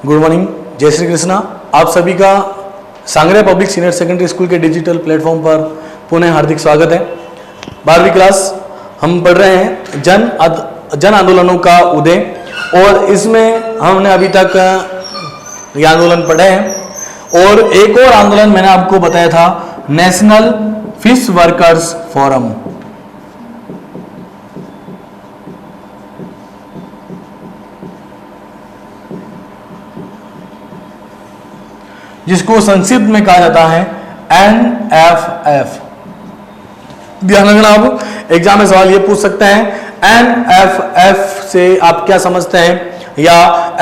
Good morning, जय श्री कृष्णा। आप सभी का sangria public senior secondary school के डिजिटल प्लेटफॉर्म पर पुनः हार्दिक स्वागत है। 12वीं क्लास हम पढ़ रहे हैं जन आंदोलनों का उदय, और इसमें हमने अभी तक ये आंदोलन पढ़े हैं। और एक और आंदोलन मैंने आपको बताया था, नेशनल फिश वर्कर्स फोरम। जिसको संक्षिप्त में कहा जाता है NFF। ध्यान रखना, आप एग्जाम में सवाल ये पूछ सकते हैं NFF से आप क्या समझते हैं, या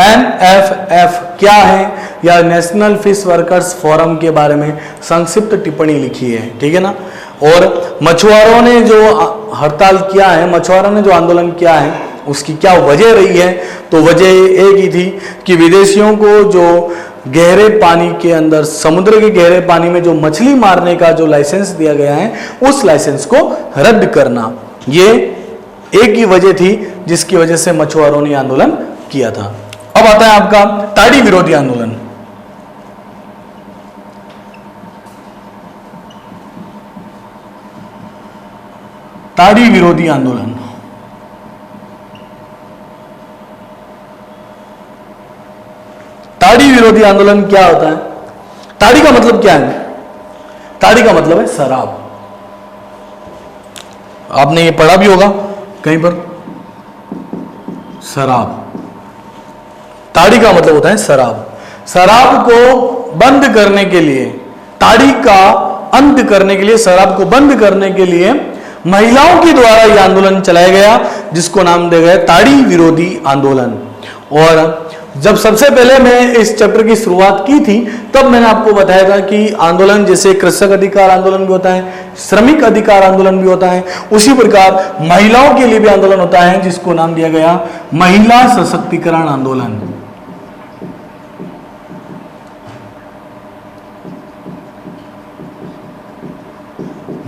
NFF क्या है, या नेशनल फिश वर्कर्स फोरम के बारे में संक्षिप्त टिप्पणी लिखी है, ठीक है ना। और मछुआरों ने जो हड़ताल किया है, मछुआरों ने जो आंदोलन किया है, उसकी क्या वजह रही है, तो वजह एक ही थी कि विदेशियों को जो गहरे पानी के अंदर, समुद्र के गहरे पानी में जो मछली मारने का जो लाइसेंस दिया गया है, उस लाइसेंस को रद्द करना, ये एक ही वजह थी जिसकी वजह से मछुआरों ने आंदोलन किया था। अब आता है आपका ताड़ी विरोधी आंदोलन। ताड़ी विरोधी आंदोलन ताड़ी विरोधी आंदोलन क्या होता है? ताड़ी का मतलब क्या है? ताड़ी का मतलब है शराब। आपने ये पढ़ा भी होगा कहीं पर, शराब। ताड़ी का मतलब होता है शराब। शराब को बंद करने के लिए, ताड़ी का अंत करने के लिए, शराब को बंद करने के लिए महिलाओं के द्वारा यह आंदोलन चलाया गया, जिसको नाम दिया गया ताड़ी विरोधी आंदोलन। और जब सबसे पहले मैं इस चैप्टर की शुरुआत की थी, तब मैंने आपको बताया था कि आंदोलन जैसे कृषक अधिकार आंदोलन भी होता है, श्रमिक अधिकार आंदोलन भी होता है, उसी प्रकार महिलाओं के लिए भी आंदोलन होता है, जिसको नाम दिया गया महिला सशक्तिकरण आंदोलन।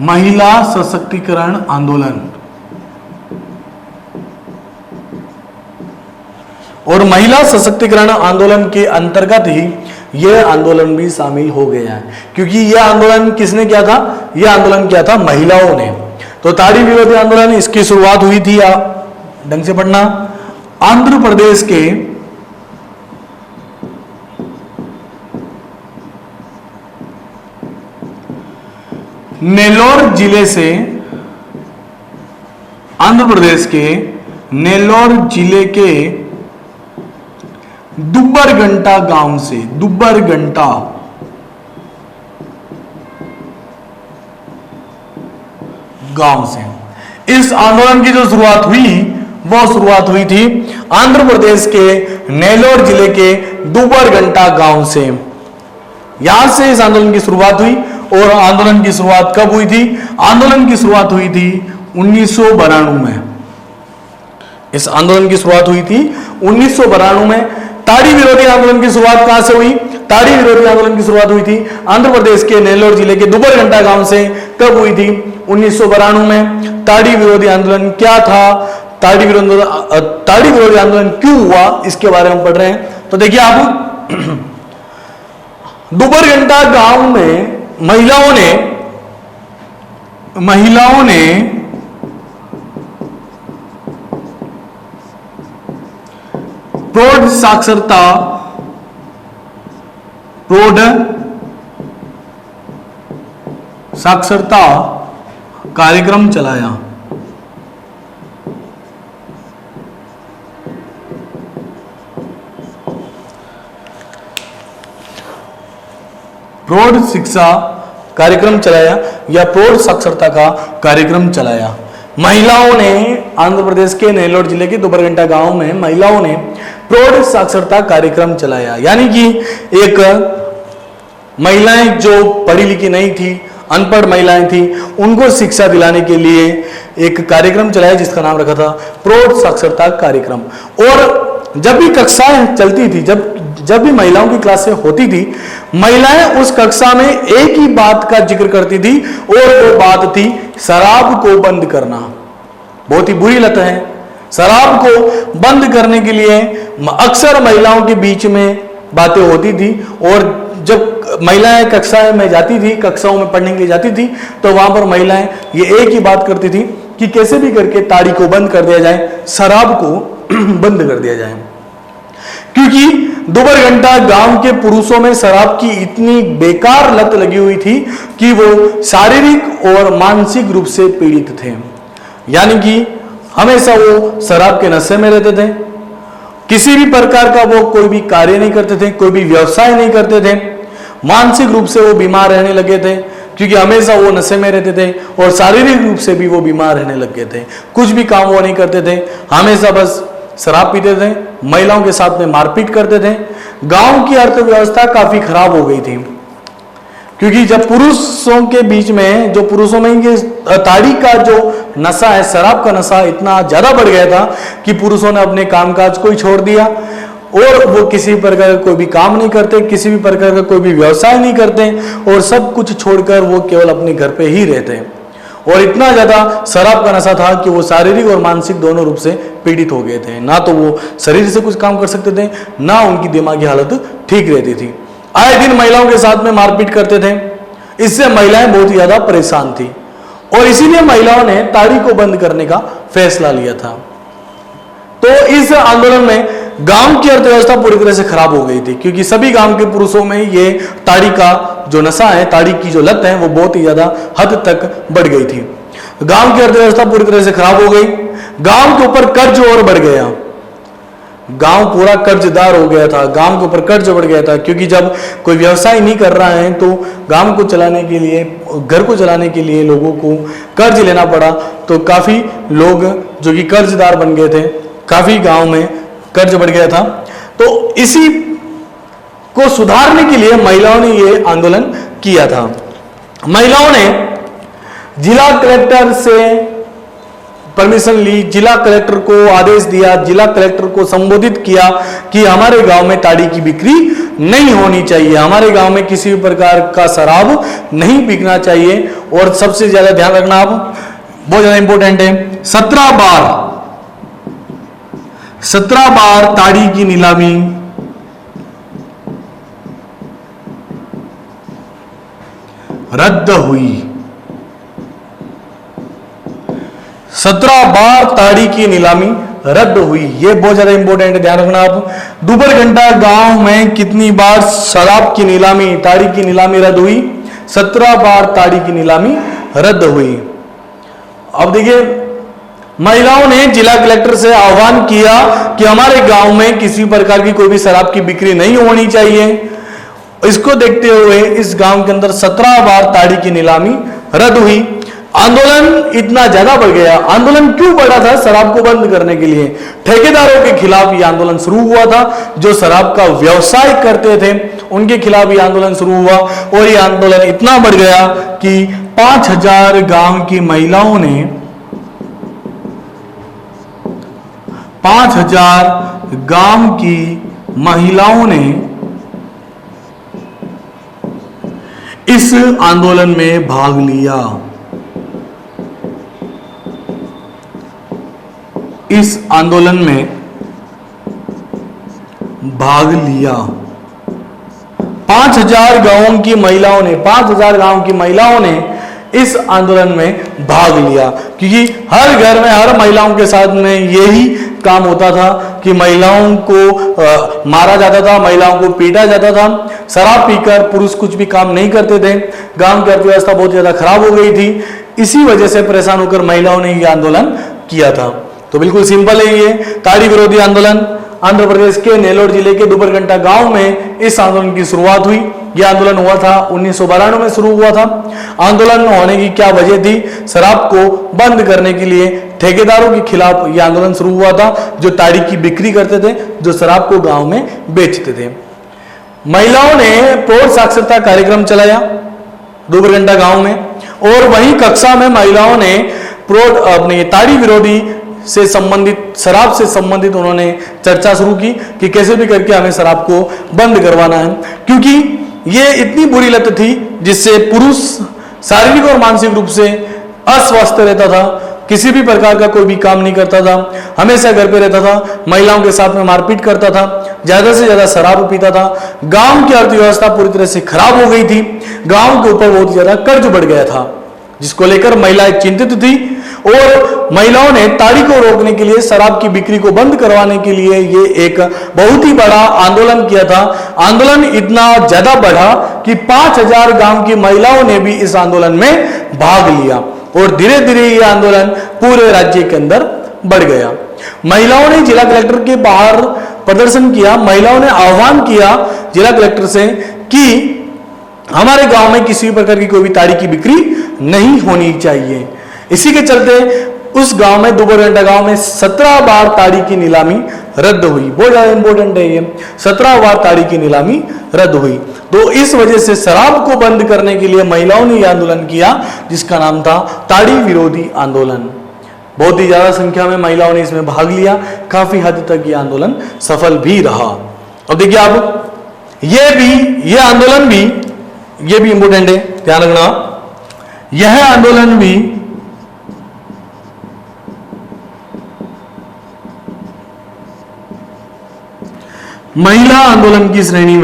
महिला सशक्तिकरण आंदोलन। और महिला सशक्तिकरण आंदोलन के अंतर्गत ही यह आंदोलन भी शामिल हो गया है, क्योंकि यह आंदोलन किसने किया था? यह आंदोलन किया था महिलाओं ने। तो ताड़ी विरोधी आंदोलन, इसकी शुरुआत हुई थी, आप ढंग से पढ़ना, आंध्र प्रदेश के नेल्लोर जिले से, आंध्र प्रदेश के नेल्लोर जिले के दुब्बरगंटा गांव से, दुब्बरगंटा गांव से इस आंदोलन की जो शुरुआत हुई, वो शुरुआत हुई थी आंध्र प्रदेश के नेल्लोर जिले के दुब्बरगंटा गांव से। यहां से इस आंदोलन की शुरुआत हुई। और आंदोलन की शुरुआत कब हुई थी? आंदोलन की शुरुआत हुई थी 1992 में। इस आंदोलन की शुरुआत हुई थी 1992 में। ताड़ी विरोधी आंदोलन की शुरुआत कहां से हुई? ताड़ी विरोधी आंदोलन की शुरुआत हुई थी आंध्र प्रदेश के नेल्लोर जिले के दुब्बरगंटा गांव से। कब हुई थी? 1992 में। ताड़ी विरोधी आंदोलन क्या था? ताड़ी विरोधी आंदोलन क्यों हुआ, इसके बारे में पढ़ रहे हैं। तो देखिए आप, दुब्बरगंटा गांव में महिलाओं ने प्रौढ़ साक्षरता कार्यक्रम चलाया। प्रौढ़ शिक्षा कार्यक्रम चलाया, या प्रौढ़ साक्षरता का कार्यक्रम चलाया। महिलाओं ने, आंध्र प्रदेश के नेल्लोर जिले के दुब्बरगंटा गांव में महिलाओं ने प्रौढ़ साक्षरता कार्यक्रम चलाया। यानी कि एक महिलाएं जो पढ़ी लिखी नहीं थी, अनपढ़ महिलाएं थी, उनको शिक्षा दिलाने के लिए एक कार्यक्रम चलाया, जिसका नाम रखा था प्रौढ़ साक्षरता कार्यक्रम। और जब भी कक्षाएं चलती थी, जब भी महिलाओं की क्लासें होती थी, महिलाएं उस कक्षा में एक ही बात का जिक्र करती थी, और वो बात थी शराब को बंद करना। बहुत ही बुरी लत है। शराब को बंद करने के लिए अक्सर महिलाओं के बीच में बातें होती थी। और जब महिलाएं कक्षाएं में जाती थी, कक्षाओं में पढ़ने के लिए जाती थी, तो वहां पर महिलाएं ये एक ही बात करती थी कि कैसे भी करके ताड़ी को बंद कर दिया जाए, शराब को बंद कर दिया जाए। क्योंकि दोपहर घंटा गांव के पुरुषों में शराब की इतनी बेकार लत लगी हुई थी कि वो शारीरिक और मानसिक रूप से पीड़ित थे। यानी कि हमेशा वो शराब के नशे में रहते थे, किसी भी प्रकार का वो कोई भी कार्य नहीं करते थे, कोई भी व्यवसाय नहीं करते थे, मानसिक रूप से वो बीमार रहने लगे थे क्योंकि हमेशा वो नशे में रहते थे, और शारीरिक रूप से भी वो बीमार रहने लगे थे। कुछ भी काम वो नहीं करते थे, हमेशा बस शराब पीते थे, महिलाओं के साथ में मारपीट करते थे। गांव की अर्थव्यवस्था काफी खराब हो गई थी क्योंकि जब पुरुषों के बीच में, जो पुरुषों में ये ताड़ी का जो नशा है, शराब का नशा इतना ज्यादा बढ़ गया था कि पुरुषों ने अपने कामकाज को ही छोड़ दिया और वो किसी प्रकार का कोई भी काम नहीं करते, किसी भी प्रकार का कोई भी व्यवसाय नहीं करते, और सब कुछ छोड़कर वो केवल अपने घर पे ही रहते हैं। और इतना ज्यादा शराब का नशा था कि वो शारीरिक और मानसिक दोनों रूप से पीड़ित हो गए थे। ना तो वो शरीर से कुछ काम कर सकते थे, ना उनकी दिमागी हालत ठीक रहती थी। आए दिन महिलाओं के साथ में मारपीट करते थे, इससे महिलाएं बहुत ही ज्यादा परेशान थी, और इसीलिए महिलाओं ने ताड़ी को बंद करने का फैसला लिया था। तो इस आंदोलन में गांव की अर्थव्यवस्था पूरी तरह से खराब हो गई थी क्योंकि सभी गांव के पुरुषों में ये ताड़ी का जो नशा है, ताड़ी की जो लत है, वो बहुत ही ज्यादा हद तक बढ़ गई थी। गांव की अर्थव्यवस्था पूरी तरह से खराब हो गई, गांव के ऊपर कर्ज और बढ़ गया, गांव पूरा कर्जदार हो गया था, गांव के ऊपर कर्ज बढ़ गया था क्योंकि जब कोई व्यवसाय नहीं कर रहा है तो गांव को चलाने के लिए, घर को चलाने के लिए लोगों को कर्ज लेना पड़ा। तो काफी लोग जो कि कर्जदार बन गए थे, काफी गांव में कर्ज बढ़ गया था। तो इसी को सुधारने के लिए महिलाओं ने ये आंदोलन किया था। महिलाओं ने जिला कलेक्टर से परमिशन ली, जिला कलेक्टर को आदेश दिया, जिला कलेक्टर को संबोधित किया कि हमारे गांव में ताड़ी की बिक्री नहीं होनी चाहिए, हमारे गांव में किसी भी प्रकार का शराब नहीं बिकना चाहिए। और सबसे ज्यादा ध्यान रखना, आप बहुत ज्यादा इंपॉर्टेंट है, 17 बार ताड़ी की नीलामी रद्द हुई। 17 बार ताड़ी की नीलामी रद्द हुई, ये बहुत ज्यादा इंपॉर्टेंट है, ध्यान रखना आप। दोपहर घंटा गांव में कितनी बार शराब की नीलामी, ताड़ी की नीलामी रद्द हुई? 17 बार ताड़ी की नीलामी रद्द हुई। अब देखिए, महिलाओं ने जिला कलेक्टर से आह्वान किया कि हमारे गांव में किसी प्रकार की कोई भी शराब की बिक्री नहीं होनी चाहिए। इसको देखते हुए इस गांव के अंदर 17 बार ताड़ी की नीलामी रद्द हुई। आंदोलन इतना ज्यादा बढ़ गया। आंदोलन क्यों बढ़ा था? शराब को बंद करने के लिए। ठेकेदारों के खिलाफ ये आंदोलन शुरू हुआ था, जो शराब का व्यवसाय करते थे उनके खिलाफ ये आंदोलन शुरू हुआ। और ये आंदोलन इतना बढ़ गया कि 5000 गांव की महिलाओं ने 5000 गांव की महिलाओं ने इस आंदोलन में भाग लिया। इस आंदोलन में भाग लिया। 5000 गांवों की महिलाओं ने, 5000 गांव की महिलाओं ने इस आंदोलन में भाग लिया, क्योंकि हर घर में हर महिलाओं के साथ में यही काम होता था कि महिलाओं को मारा जाता था, महिलाओं को पीटा जाता था। शराब पीकर पुरुष कुछ भी काम नहीं करते थे। गांव की अर्थव्यवस्था बहुत ज्यादा खराब हो गई थी। इसी वजह से परेशान होकर महिलाओं ने यह आंदोलन किया था। तो बिल्कुल सिंपल है, ये ताड़ी विरोधी आंदोलन आंध्र प्रदेश के नेलोर जिले के दुबरघंटा गांव में इस आंदोलन की शुरुआत हुई। यह आंदोलन हुआ था 1992 में शुरू हुआ था। आंदोलन होने की क्या वजह थी? शराब को बंद करने के लिए ठेकेदारों के खिलाफ यह आंदोलन शुरू हुआ था, जो ताड़ी की बिक्री करते थे, जो शराब को गांव में बेचते थे। महिलाओं ने प्रौढ़ साक्षरता कार्यक्रम चलाया दुबरघंटा गांव में, और वहीं कक्षा में महिलाओं ने प्रौढ़ अपने ताड़ी विरोधी से संबंधित, शराब से संबंधित उन्होंने चर्चा शुरू की कि कैसे भी करके हमें शराब को बंद करवाना है, क्योंकि ये इतनी बुरी लत थी जिससे पुरुष शारीरिक और मानसिक रूप से अस्वस्थ रहता था, किसी भी प्रकार का कोई भी काम नहीं करता था, हमेशा घर पे रहता था, महिलाओं के साथ में मारपीट करता था, ज्यादा से ज्यादा शराब पीता था। गांव की अर्थव्यवस्था पूरी तरह से खराब हो गई थी। गांव के ऊपर बहुत ज्यादा कर्ज बढ़ गया था, जिसको लेकर महिलाएं चिंतित थी और महिलाओं ने ताड़ी को रोकने के लिए, शराब की बिक्री को बंद करवाने के लिए ये एक बहुत ही बड़ा आंदोलन किया था। आंदोलन इतना ज्यादा बढ़ा कि 5000 गांव की महिलाओं ने भी इस आंदोलन में भाग लिया और धीरे धीरे ये आंदोलन पूरे राज्य के अंदर बढ़ गया। महिलाओं ने जिला कलेक्टर के बाहर प्रदर्शन किया। महिलाओं ने आह्वान किया जिला कलेक्टर से कि हमारे गांव में किसी भी प्रकार की कोई भी ताड़ी की बिक्री नहीं होनी चाहिए। इसी के चलते उस गांव में, दुबरगंडा गांव में 17 बार ताड़ी की नीलामी रद्द हुई। बहुत ज्यादा इंपॉर्टेंट है ये, 17 बार ताड़ी की नीलामी रद्द हुई। तो इस वजह से शराब को बंद करने के लिए महिलाओं ने यह आंदोलन किया, जिसका नाम था ताड़ी विरोधी आंदोलन। बहुत ही ज्यादा संख्या में महिलाओं ने इसमें भाग लिया। काफी हद तक यह आंदोलन सफल भी रहा। अब देखिए आप, ये आंदोलन भी, ये भी इंपॉर्टेंट है, ध्यान रखना। यह आंदोलन भी महिला आंदोलन की श्रेणी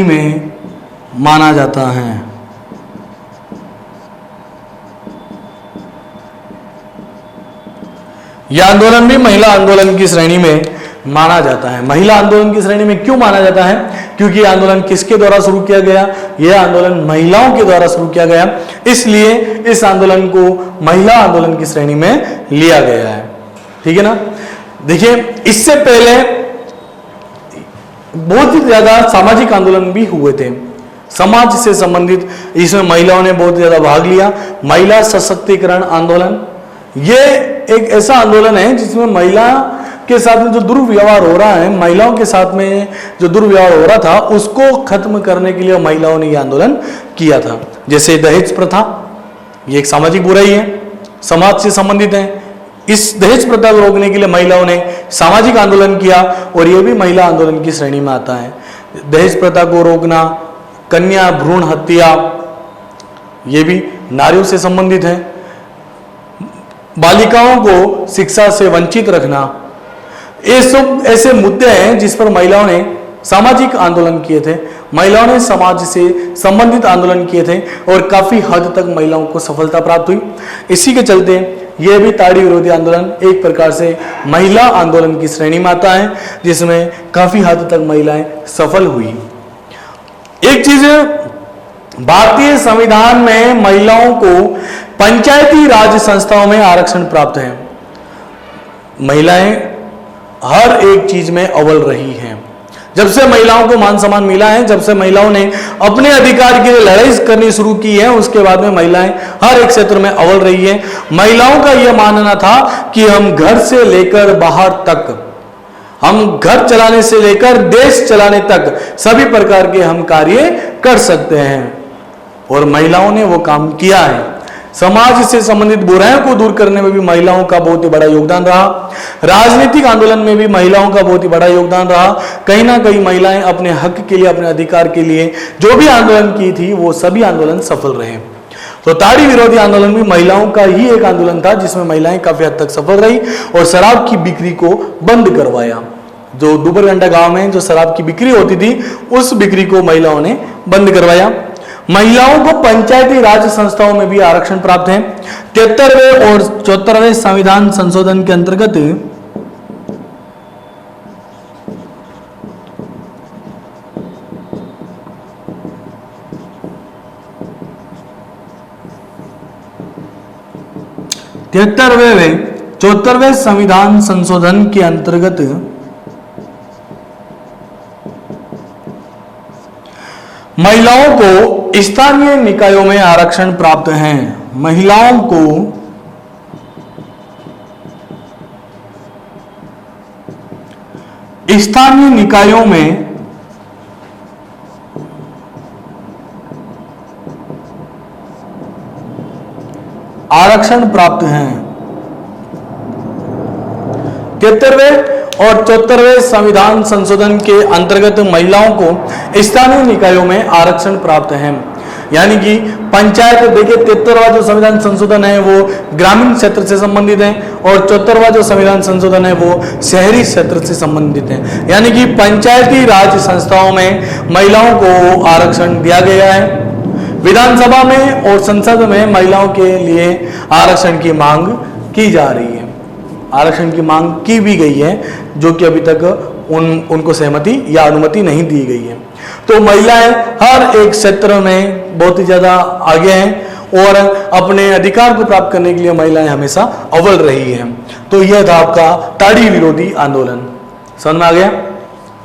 में माना जाता है। यह आंदोलन भी महिला आंदोलन की श्रेणी में माना जाता है। महिला आंदोलन की श्रेणी में क्यों माना जाता है? क्योंकि यह आंदोलन किसके द्वारा शुरू किया गया? यह आंदोलन महिलाओं के द्वारा शुरू किया गया, इसलिए इस आंदोलन को महिला आंदोलन की श्रेणी में लिया गया है। ठीक है ना। देखिए, इससे पहले बहुत ही ज्यादा सामाजिक आंदोलन भी हुए थे, समाज से संबंधित। इसमें महिलाओं ने बहुत ज्यादा भाग लिया। महिला सशक्तिकरण आंदोलन, ये एक ऐसा आंदोलन है जिसमें महिला के साथ में जो दुर्व्यवहार हो रहा है, महिलाओं के साथ में जो दुर्व्यवहार हो रहा था, उसको खत्म करने के लिए महिलाओं ने यह आंदोलन किया था। जैसे दहेज प्रथा, ये एक सामाजिक बुराई है, समाज से संबंधित है। इस दहेज प्रथा को रोकने के लिए महिलाओं ने सामाजिक आंदोलन किया और यह भी महिला आंदोलन की श्रेणी में आता है। दहेज प्रथा को रोकना, कन्या भ्रूण हत्या, यह भी नारियों से संबंधित है। बालिकाओं को शिक्षा से वंचित रखना, ये सब ऐसे मुद्दे हैं जिस पर महिलाओं ने सामाजिक आंदोलन किए थे। महिलाओं ने समाज से संबंधित आंदोलन किए थे और काफी हद तक महिलाओं को सफलता प्राप्त हुई। इसी के चलते यह भी ताड़ी विरोधी आंदोलन एक प्रकार से महिला आंदोलन की श्रेणी में आता है, जिसमें काफी हद तक महिलाएं सफल हुई। एक चीज, भारतीय संविधान में महिलाओं को पंचायती राज संस्थाओं में आरक्षण प्राप्त है। महिलाएं हर एक चीज में अव्वल रही हैं। जब से महिलाओं को मान सम्मान मिला है, जब से महिलाओं ने अपने अधिकार के लिए लड़ाई करनी शुरू की है, उसके बाद में महिलाएं हर एक क्षेत्र में अव्वल रही है। महिलाओं का यह मानना था कि हम घर से लेकर बाहर तक, हम घर चलाने से लेकर देश चलाने तक सभी प्रकार के हम कार्य कर सकते हैं, और महिलाओं ने वो काम किया है। समाज से संबंधित बुराइयों को दूर करने में भी महिलाओं का बहुत ही बड़ा योगदान रहा। राजनीतिक आंदोलन में भी महिलाओं का बहुत ही बड़ा योगदान रहा। कहीं ना कहीं महिलाएं अपने हक के लिए, अपने अधिकार के लिए जो भी आंदोलन की थी, वो सभी आंदोलन सफल रहे। तो ताड़ी विरोधी आंदोलन भी महिलाओं का ही एक आंदोलन था, जिसमें महिलाएं काफी हद तक सफल रही और शराब की बिक्री को बंद करवाया। जो दुबरगंडा गांव में जो शराब की बिक्री होती थी, उस बिक्री को महिलाओं ने बंद करवाया। महिलाओं को पंचायती राज संस्थाओं में भी आरक्षण प्राप्त है। 73वें और 74वें संविधान संशोधन के अंतर्गत चौहत्तरवें संविधान संशोधन के अंतर्गत महिलाओं को स्थानीय निकायों में आरक्षण प्राप्त है। महिलाओं को स्थानीय निकायों में आरक्षण प्राप्त है। 73वें और 74वें संविधान संशोधन के अंतर्गत महिलाओं को स्थानीय निकायों में आरक्षण प्राप्त है। यानी कि पंचायत, देखिए 73वां जो संविधान संशोधन है वो ग्रामीण क्षेत्र से संबंधित है और 74वां जो संविधान संशोधन है वो शहरी क्षेत्र से संबंधित है। यानी कि पंचायती राज संस्थाओं में महिलाओं को आरक्षण दिया गया है। विधानसभा में और संसद में महिलाओं के लिए आरक्षण की मांग की जा रही है, आरक्षण की मांग की भी गई है, जो कि अभी तक उनको सहमति या अनुमति नहीं दी गई है। तो महिलाएं हर एक क्षेत्र में बहुत ही ज्यादा आगे हैं और अपने अधिकार को प्राप्त करने के लिए महिलाएं हमेशा अव्वल रही हैं। तो यह था आपका ताड़ी विरोधी आंदोलन। समझ में आ गया?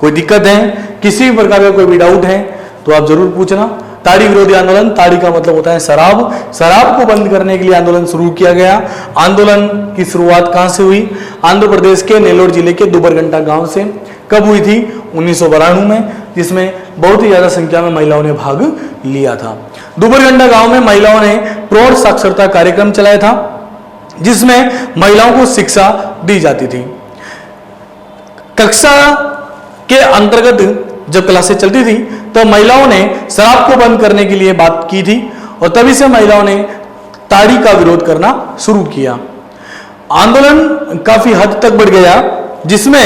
कोई दिक्कत है, किसी भी प्रकार का कोई भी डाउट है तो आप जरूर पूछना। ताड़ी विरोधी आंदोलन, ताड़ी का मतलब होता है शराब, शराब को बंद करने के लिए आंदोलन शुरू किया गया। आंदोलन की शुरुआत कहां से हुई? आंध्र प्रदेश के नेल्लोर जिले के दुबरगंटा गांव से। कब हुई थी? 1992 में, जिसमें बहुत ही ज्यादा संख्या में महिलाओं ने भाग लिया था। दुबरगंटा गांव में महिलाओं ने प्रौढ़ साक्षरता कार्यक्रम चलाया था, जिसमें महिलाओं को शिक्षा दी जाती थी। कक्षा के अंतर्गत जब क्लासें चलती थी तो महिलाओं ने शराब को बंद करने के लिए बात की थी और तभी से महिलाओं ने ताड़ी का विरोध करना शुरू किया। आंदोलन काफी हद तक बढ़ गया, जिसमें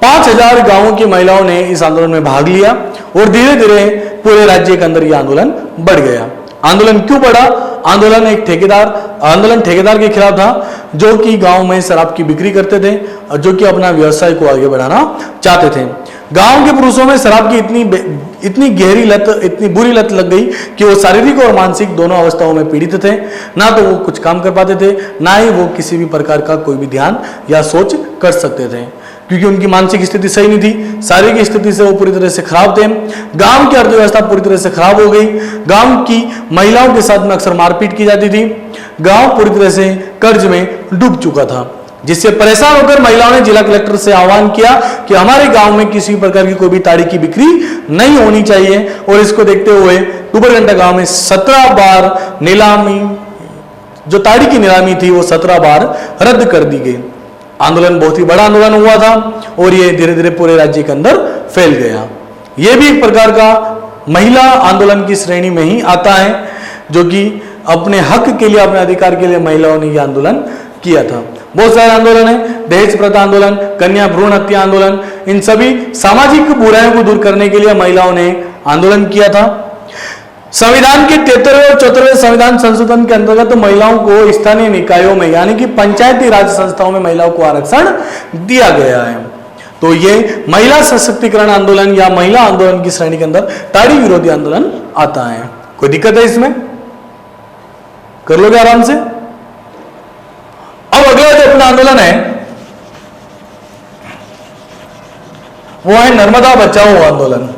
5000 गांवों की महिलाओं ने इस आंदोलन में भाग लिया और धीरे धीरे पूरे राज्य के अंदर यह आंदोलन बढ़ गया। आंदोलन क्यों बढ़ा? आंदोलन ठेकेदार के खिलाफ था, जो कि गांव में शराब की बिक्री करते थे और जो कि अपना व्यवसाय को आगे बढ़ाना चाहते थे। गांव के पुरुषों में शराब की इतनी गहरी लत, इतनी बुरी लत लग गई कि वो शारीरिक और मानसिक दोनों अवस्थाओं में पीड़ित थे। ना तो वो कुछ काम कर पाते थे, ना ही वो किसी भी प्रकार का कोई भी ध्यान या सोच कर सकते थे, क्योंकि उनकी मानसिक स्थिति सही नहीं थी, शारीरिक स्थिति से वो पूरी तरह से खराब थे। गांव की अर्थव्यवस्था पूरी तरह से खराब हो गई। गांव की महिलाओं के साथ में अक्सर मारपीट की जाती थी। गांव पूरी तरह से कर्ज में डूब चुका था, जिससे परेशान होकर महिलाओं ने जिला कलेक्टर से आह्वान किया कि हमारे गांव में किसी प्रकार की कोई भी ताड़ी की बिक्री नहीं होनी चाहिए। और इसको देखते हुए दुबरगंटा गांव में 17 बार नीलामी, जो ताड़ी की नीलामी थी वो 17 बार रद्द कर दी गई। आंदोलन बहुत ही बड़ा आंदोलन हुआ था और ये धीरे धीरे पूरे राज्य के अंदर फैल गया। ये भी एक प्रकार का महिला आंदोलन की श्रेणी में ही आता है, जो कि अपने हक के लिए, अपने अधिकार के लिए महिलाओं ने यह आंदोलन किया था। बहुत सारे आंदोलन है, दहेज प्रथा आंदोलन, कन्या भ्रूण हत्या आंदोलन, इन सभी सामाजिक बुराइयों को दूर करने के लिए महिलाओं ने आंदोलन किया था। संविधान के 73वें और 74वें संविधान संशोधन के अंतर्गत महिलाओं को स्थानीय निकायों में, यानी कि पंचायती राज संस्थाओं में महिलाओं को आरक्षण दिया गया है। तो ये महिला सशक्तिकरण आंदोलन या महिला आंदोलन की श्रेणी के अंदर ताड़ी विरोधी आंदोलन आता है। कोई दिक्कत है इसमें? कर लोगे आराम से। अब अगला जो अपना आंदोलन है वो है नर्मदा बचाओ आंदोलन।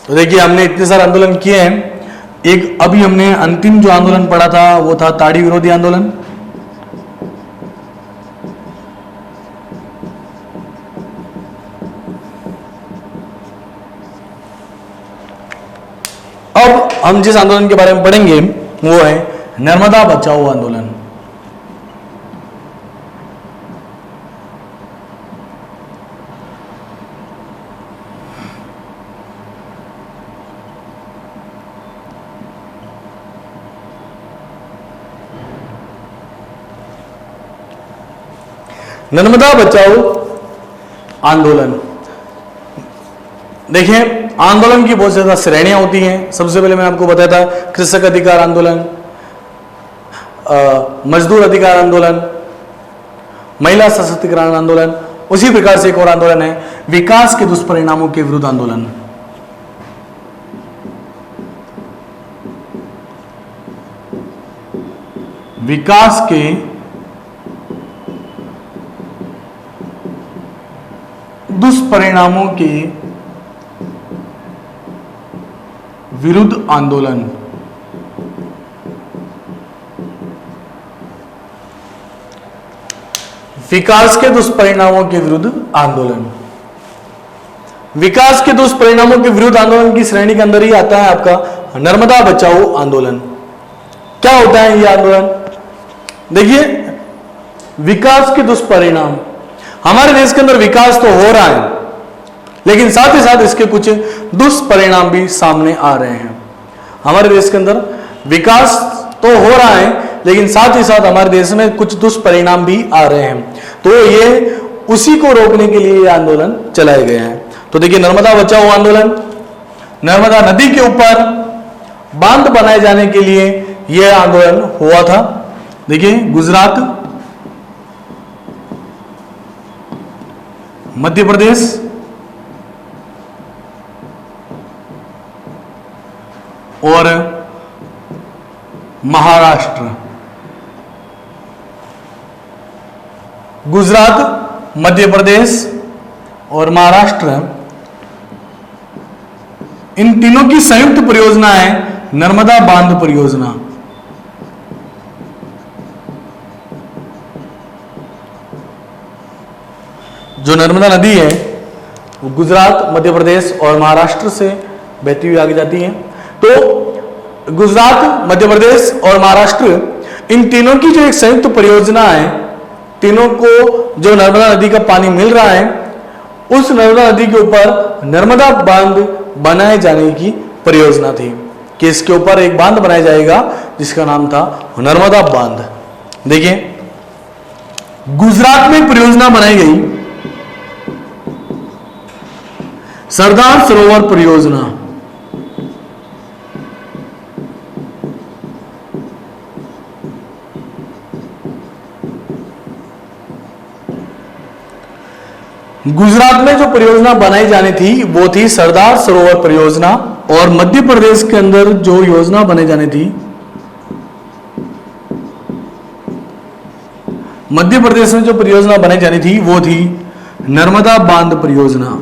तो देखिए, हमने इतने सारे आंदोलन किए हैं। एक अभी हमने अंतिम जो आंदोलन पढ़ा था वो था ताड़ी विरोधी आंदोलन। अब हम जिस आंदोलन के बारे में पढ़ेंगे वो है नर्मदा बचाओ आंदोलन। नर्मदा बचाओ आंदोलन, देखिए आंदोलन की बहुत ज्यादा श्रेणियां होती हैं। सबसे पहले मैंने आपको बताया था कृषक अधिकार आंदोलन, मजदूर अधिकार आंदोलन, महिला सशक्तिकरण आंदोलन। उसी प्रकार से एक और आंदोलन है विकास के दुष्परिणामों के विरुद्ध आंदोलन। विकास के दुष्परिणामों के विरुद्ध आंदोलन। विकास के दुष्परिणामों के विरुद्ध आंदोलन। विकास के दुष्परिणामों के विरुद्ध आंदोलन की श्रेणी के अंदर ही आता है आपका नर्मदा बचाओ आंदोलन। क्या होता है यह आंदोलन? देखिए, विकास के दुष्परिणाम, हमारे देश के अंदर विकास तो हो रहा है, लेकिन साथ ही साथ इसके कुछ दुष्परिणाम भी सामने आ रहे हैं। हमारे देश के अंदर विकास तो हो रहा है, लेकिन साथ ही साथ हमारे देश में कुछ दुष्परिणाम भी आ रहे हैं। तो ये उसी को रोकने के लिए ये आंदोलन चलाए गए हैं। तो देखिए, नर्मदा बचाओ आंदोलन, नर्मदा नदी के ऊपर बांध बनाए जाने के लिए यह आंदोलन हुआ था। देखिए, गुजरात, मध्य प्रदेश और महाराष्ट्र। गुजरात, मध्य प्रदेश और महाराष्ट्र, इन तीनों की संयुक्त परियोजना है नर्मदा बांध परियोजना। जो नर्मदा नदी है वो गुजरात, मध्य प्रदेश और महाराष्ट्र से बहती हुई आगे जाती है। तो गुजरात, मध्य प्रदेश और महाराष्ट्र, इन तीनों की जो एक संयुक्त परियोजना है, तीनों को जो नर्मदा नदी का पानी मिल रहा है, उस नर्मदा नदी के ऊपर नर्मदा बांध बनाए जाने की परियोजना थी कि इसके ऊपर एक बांध बनाया जाएगा जिसका नाम था नर्मदा बांध। देखिए, गुजरात में परियोजना बनाई गई सरदार सरोवर परियोजना। गुजरात में जो परियोजना बनाई जानी थी वो थी सरदार सरोवर परियोजना, और मध्य प्रदेश के अंदर जो योजना बनाई जानी थी, मध्य प्रदेश में जो परियोजना बनाई जानी थी वो थी नर्मदा बांध परियोजना।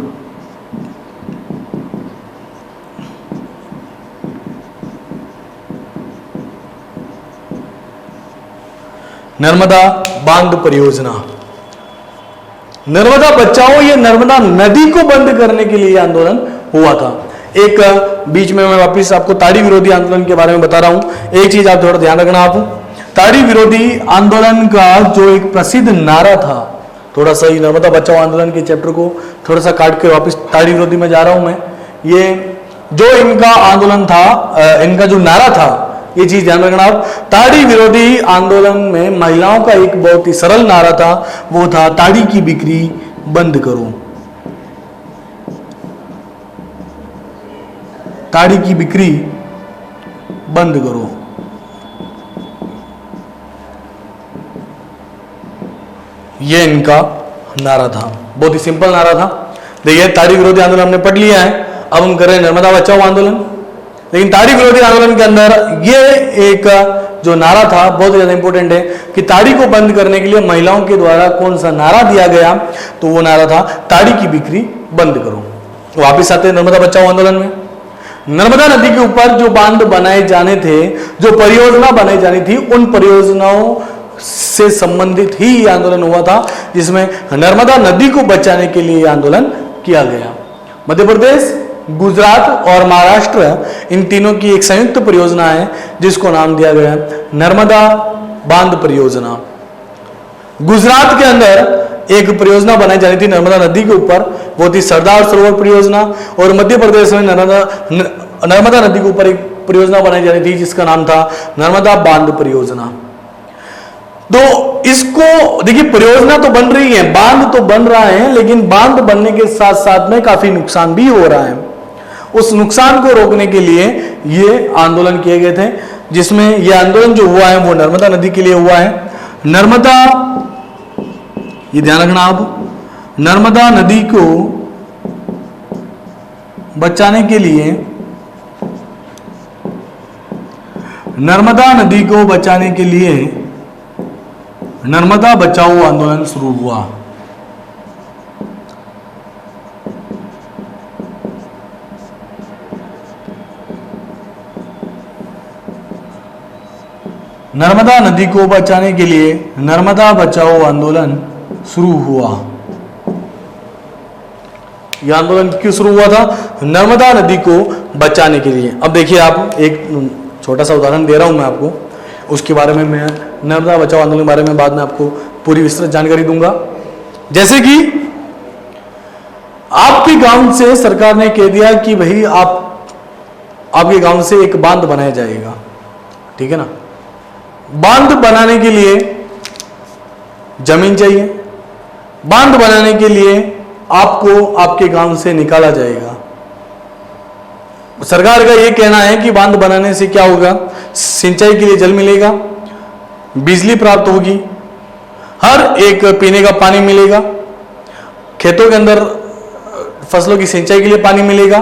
नर्मदा बांध परियोजना। नर्मदा बचाओ, ये नर्मदा नदी को बंद करने के लिए आंदोलन हुआ था। एक बीच में मैं वापिस आपको ताड़ी विरोधी आंदोलन के बारे में बता रहा हूं। एक चीज आप थोड़ा ध्यान रखना। आप ताड़ी विरोधी आंदोलन का जो एक प्रसिद्ध नारा था, थोड़ा सा ही नर्मदा बचाओ आंदोलन के चैप्टर को थोड़ा सा काट के वापिस ताड़ी विरोधी में जा रहा हूं मैं। ये जो इनका आंदोलन था, इनका जो नारा था, ये चीज ध्यान रखना आप। ताड़ी विरोधी आंदोलन में महिलाओं का एक बहुत ही सरल नारा था, वो था ताड़ी की बिक्री बंद करो। ताड़ी की बिक्री बंद करो। ये इनका नारा था, बहुत ही सिंपल नारा था। देखिए, ताड़ी विरोधी आंदोलन हमने पढ़ लिया है, अब हम कर रहे हैं नर्मदा बचाओ आंदोलन। लेकिन ताड़ी विरोधी आंदोलन के अंदर ये एक जो नारा था बहुत ज्यादा इंपॉर्टेंट है कि ताड़ी को बंद करने के लिए महिलाओं के द्वारा कौन सा नारा दिया गया, तो वो नारा था ताड़ी की बिक्री बंद करो। वापिस आते हैं नर्मदा बचाओ आंदोलन में। नर्मदा नदी के ऊपर जो बांध बनाए जाने थे, जो परियोजना बनाई जानी थी, उन परियोजनाओं से संबंधित ही आंदोलन हुआ था, जिसमें नर्मदा नदी को बचाने के लिए आंदोलन किया गया। मध्य प्रदेश, गुजरात और महाराष्ट्र, इन तीनों की एक संयुक्त परियोजना है जिसको नाम दिया गया नर्मदा बांध परियोजना। गुजरात के अंदर एक परियोजना बनाई जानी थी नर्मदा नदी के ऊपर, वो थी सरदार सरोवर परियोजना। और मध्य प्रदेश में नर्मदा नदी के ऊपर एक परियोजना बनाई जानी थी जिसका नाम था नर्मदा बांध परियोजना। तो इसको देखिए, परियोजना तो बन रही है, बांध तो बन रहा है, लेकिन बांध बनने के साथ साथ में काफी नुकसान भी हो रहा है। उस नुकसान को रोकने के लिए ये आंदोलन किए गए थे, जिसमें ये आंदोलन जो हुआ है वो नर्मदा नदी के लिए हुआ है। नर्मदा, ये ध्यान रखना आप, नर्मदा नदी को बचाने के लिए, नर्मदा नदी को बचाने के लिए नर्मदा बचाओ आंदोलन शुरू हुआ। नर्मदा नदी को बचाने के लिए नर्मदा बचाओ आंदोलन शुरू हुआ। यह आंदोलन क्यों शुरू हुआ था? नर्मदा नदी को बचाने के लिए। अब देखिए, आप एक छोटा सा उदाहरण दे रहा हूं मैं आपको, उसके बारे में मैं नर्मदा बचाओ आंदोलन के बारे में बाद में आपको पूरी विस्तृत जानकारी दूंगा। जैसे कि आपके गांव से सरकार ने कह दिया कि भाई आपके गांव से एक बांध बनाया जाएगा, ठीक है ना। बांध बनाने के लिए जमीन चाहिए, बांध बनाने के लिए आपको आपके गांव से निकाला जाएगा। सरकार का यह कहना है कि बांध बनाने से क्या होगा? सिंचाई के लिए जल मिलेगा, बिजली प्राप्त होगी, हर एक पीने का पानी मिलेगा, खेतों के अंदर फसलों की सिंचाई के लिए पानी मिलेगा,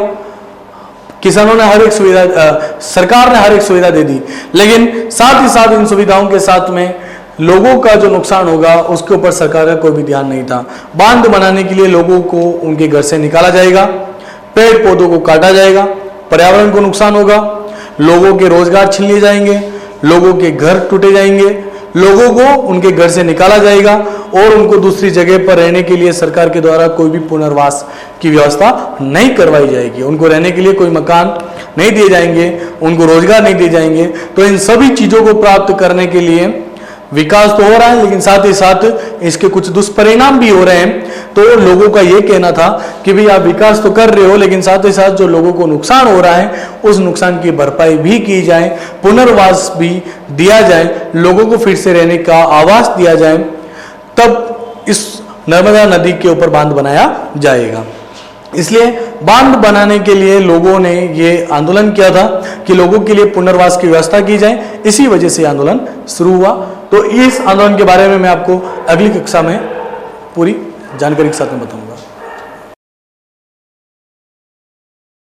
किसानों ने हर एक सुविधा, सरकार ने हर एक सुविधा दे दी। लेकिन साथ ही साथ इन सुविधाओं के साथ में लोगों का जो नुकसान होगा उसके ऊपर सरकार का कोई भी ध्यान नहीं था। बांध बनाने के लिए लोगों को उनके घर से निकाला जाएगा, पेड़ पौधों को काटा जाएगा, पर्यावरण को नुकसान होगा, लोगों के रोजगार छीन लिए जाएंगे, लोगों के घर टूटे जाएंगे, लोगों को उनके घर से निकाला जाएगा और उनको दूसरी जगह पर रहने के लिए सरकार के द्वारा कोई भी पुनर्वास की व्यवस्था नहीं करवाई जाएगी। उनको रहने के लिए कोई मकान नहीं दिए जाएंगे, उनको रोजगार नहीं दिए जाएंगे। तो इन सभी चीजों को प्राप्त करने के लिए विकास तो हो रहा है, लेकिन साथ ही साथ इसके कुछ दुष्परिणाम भी हो रहे हैं। तो लोगों का यह कहना था कि भाई आप विकास तो कर रहे हो, लेकिन साथ ही साथ जो लोगों को नुकसान हो रहा है उस नुकसान की भरपाई भी की जाए, पुनर्वास भी दिया जाए, लोगों को फिर से रहने का आवास दिया जाए, तब इस नर्मदा नदी के ऊपर बांध बनाया जाएगा। इसलिए बांध बनाने के लिए लोगों ने ये आंदोलन किया था कि लोगों के लिए पुनर्वास की व्यवस्था की जाए। इसी वजह से आंदोलन शुरू हुआ। तो इस आंदोलन के बारे में मैं आपको अगली कक्षा में पूरी जानकारी के साथ में बताऊंगा।